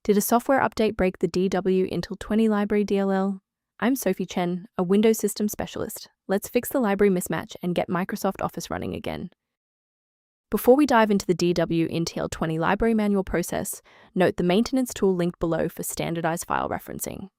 Did a software update break the dwintl20 library DLL? I'm Sophie Chen, a Windows system specialist. Let's fix the library mismatch and get Microsoft Office running again. Before we dive into the dwintl20 library manual process, note the maintenance tool linked below for standardized file referencing.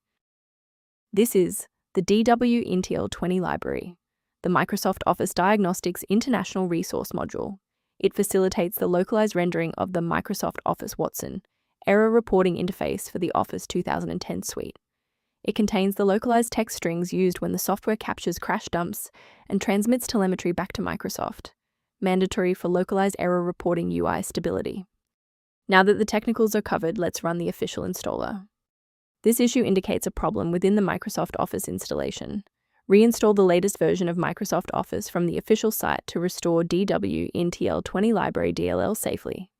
This is the dwintl20 library, the Microsoft Office Diagnostics International Resource Module. It facilitates the localized rendering of the Microsoft Office Watson error reporting interface for the Office 2010 suite. It contains the localized text strings used when the software captures crash dumps and transmits telemetry back to Microsoft, mandatory for localized error reporting UI stability. Now that the technicals are covered, let's run the official installer. This issue indicates a problem within the Microsoft Office installation. Reinstall the latest version of Microsoft Office from the official site to restore dwintl20 library DLL safely.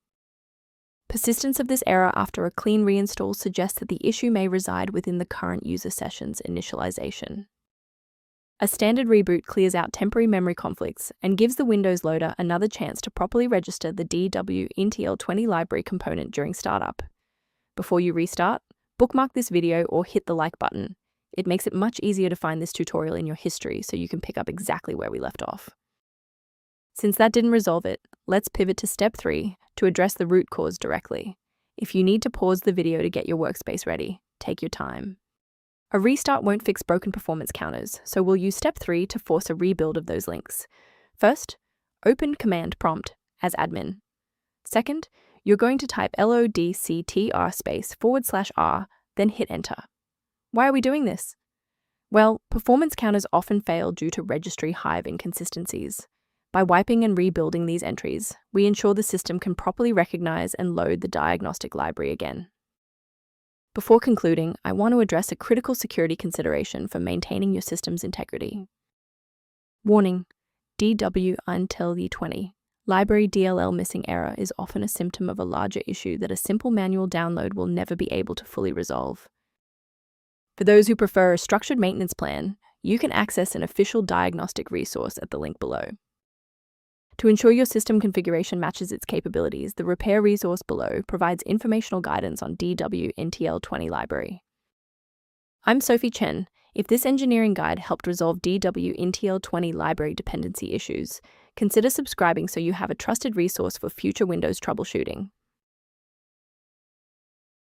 Persistence of this error after a clean reinstall suggests that the issue may reside within the current user session's initialization. A standard reboot clears out temporary memory conflicts and gives the Windows loader another chance to properly register the dwintl20 library component during startup. Before you restart, bookmark this video or hit the like button. It makes it much easier to find this tutorial in your history so you can pick up exactly where we left off. Since that didn't resolve it, let's pivot to step 3 to address the root cause directly. If you need to pause the video to get your workspace ready, take your time. A restart won't fix broken performance counters, so we'll use step 3 to force a rebuild of those links. First, open command prompt as admin. Second, you're going to type locktr/r, then hit enter. Why are we doing this? Well, performance counters often fail due to registry hive inconsistencies. By wiping and rebuilding these entries, we ensure the system can properly recognize and load the diagnostic library again. Before concluding, I want to address a critical security consideration for maintaining your system's integrity. Warning: dwintl20 library DLL missing error is often a symptom of a larger issue that a simple manual download will never be able to fully resolve. For those who prefer a structured maintenance plan, you can access an official diagnostic resource at the link below. To ensure your system configuration matches its capabilities, the repair resource below provides informational guidance on dwintl20 library. I'm Sophie Chen. If this engineering guide helped resolve dwintl20 library dependency issues, consider subscribing so you have a trusted resource for future Windows troubleshooting.